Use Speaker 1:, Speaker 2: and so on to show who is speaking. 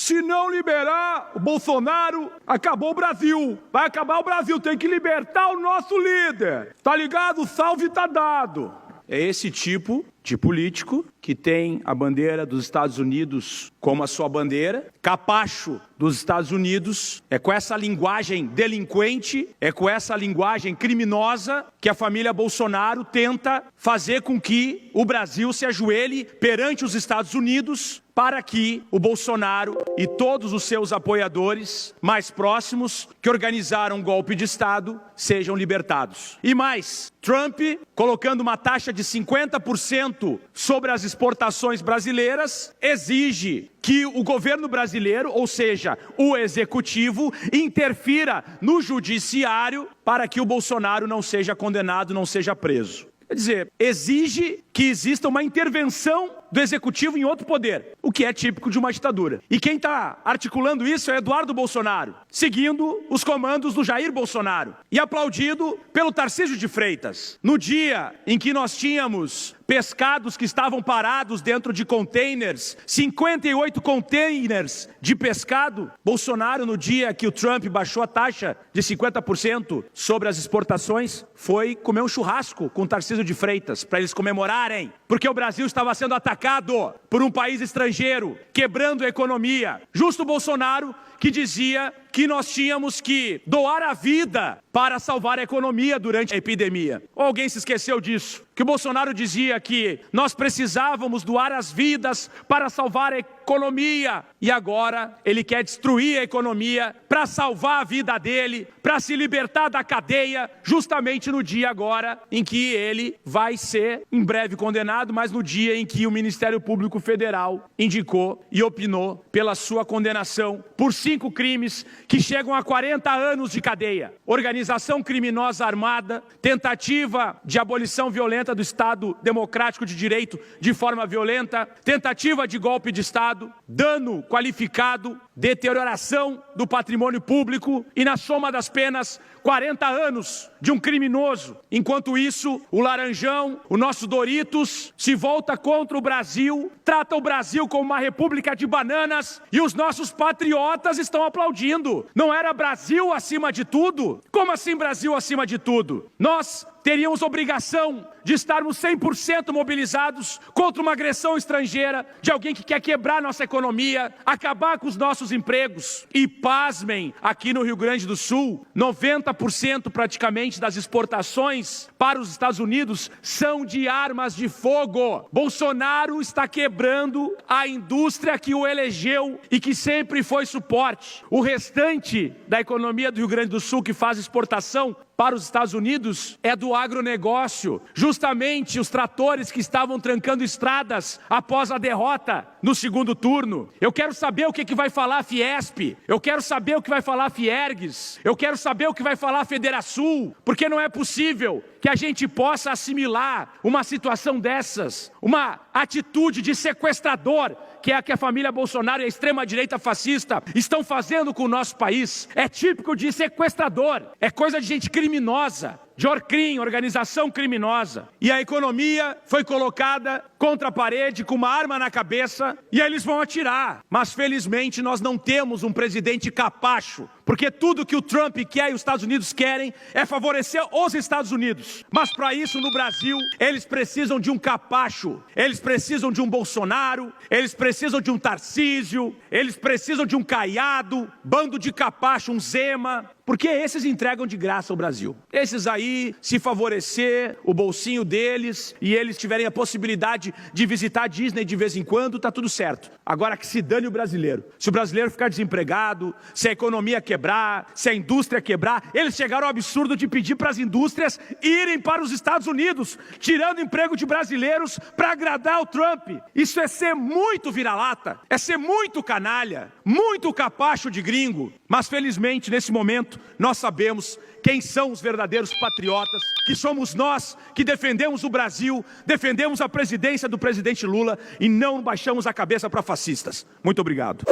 Speaker 1: Se não liberar o Bolsonaro, acabou o Brasil. Vai acabar o Brasil, tem que libertar o nosso líder. Tá ligado? O salve tá dado. É esse tipo de político que tem a bandeira dos Estados Unidos como a sua bandeira, capacho dos Estados Unidos, é com essa linguagem delinquente, é com essa linguagem criminosa que a família Bolsonaro tenta fazer com que o Brasil se ajoelhe perante os Estados Unidos para que o Bolsonaro e todos os seus apoiadores mais próximos que organizaram um golpe de Estado sejam libertados. E mais, Trump colocando uma taxa de 50% sobre as exportações brasileiras, exige que o governo brasileiro, ou seja, o executivo, interfira no judiciário para que o Bolsonaro não seja condenado, não seja preso. Quer dizer, exige que exista uma intervenção do executivo em outro poder, o que é típico de uma ditadura. E quem está articulando isso é Eduardo Bolsonaro, seguindo os comandos do Jair Bolsonaro e aplaudido pelo Tarcísio de Freitas. No dia em que nós tínhamos pescados que estavam parados dentro de containers, 58 containers de pescado, Bolsonaro, no dia que o Trump baixou a taxa de 50% sobre as exportações, foi comer um churrasco com o Tarcísio de Freitas, para eles comemorarem, porque o Brasil estava sendo atacado por um país estrangeiro, quebrando a economia. Justo Bolsonaro, que dizia que nós tínhamos que doar a vida para salvar a economia durante a epidemia. Ou alguém se esqueceu disso? Que o Bolsonaro dizia que nós precisávamos doar as vidas para salvar a economia. E agora ele quer destruir a economia para salvar a vida dele, para se libertar da cadeia, justamente no dia agora em que ele vai ser em breve condenado, mas no dia em que o Ministério Público Federal indicou e opinou pela sua condenação por 5 crimes que chegam a 40 anos de cadeia. Organização criminosa armada, tentativa de abolição violenta do Estado Democrático de Direito de forma violenta, tentativa de golpe de Estado, dano qualificado, deterioração do patrimônio público e, na soma das penas, 40 anos de um criminoso. Enquanto isso, o Laranjão, o nosso Doritos, se volta contra o Brasil, trata o Brasil como uma república de bananas e os nossos patriotas estão aplaudindo. Não era Brasil acima de tudo? Como assim Brasil acima de tudo? Nós teríamos obrigação de estarmos 100% mobilizados contra uma agressão estrangeira de alguém que quer quebrar nossa economia, acabar com os nossos empregos. E pasmem, aqui no Rio Grande do Sul, 90% praticamente das exportações para os Estados Unidos são de armas de fogo. Bolsonaro está quebrando a indústria que o elegeu e que sempre foi suporte. O restante da economia do Rio Grande do Sul que faz exportação para os Estados Unidos é do agronegócio. Justamente os tratores que estavam trancando estradas após a derrota no segundo turno. Eu quero saber o que vai falar a Fiesp, eu quero saber o que vai falar a Fiergues, eu quero saber o que vai falar a Federasul, porque não é possível que a gente possa assimilar uma situação dessas, uma atitude de sequestrador, que é a que a família Bolsonaro e a extrema-direita fascista estão fazendo com o nosso país. É típico de sequestrador, é coisa de gente criminosa, de Orcrim, organização criminosa. E a economia foi colocada contra a parede com uma arma na cabeça e aí eles vão atirar. Mas felizmente nós não temos um presidente capacho, porque tudo que o Trump quer e os Estados Unidos querem é favorecer os Estados Unidos. Mas para isso no Brasil eles precisam de um capacho, eles precisam de um Bolsonaro, eles precisam de um Tarcísio, eles precisam de um Caiado, bando de capacho, um Zema, porque esses entregam de graça ao Brasil. Esses aí, se favorecer o bolsinho deles e eles tiverem a possibilidade de visitar a Disney de vez em quando, tá tudo certo. Agora que se dane o brasileiro. Se o brasileiro ficar desempregado, se a economia quebrar, se a indústria quebrar, eles chegaram ao absurdo de pedir para as indústrias irem para os Estados Unidos, tirando emprego de brasileiros para agradar o Trump. Isso é ser muito vira-lata, é ser muito canalha, muito capacho de gringo. Mas felizmente, nesse momento, nós sabemos quem são os verdadeiros patriotas, que somos nós que defendemos o Brasil, defendemos a presidência do presidente Lula e não baixamos a cabeça para fascistas. Muito obrigado.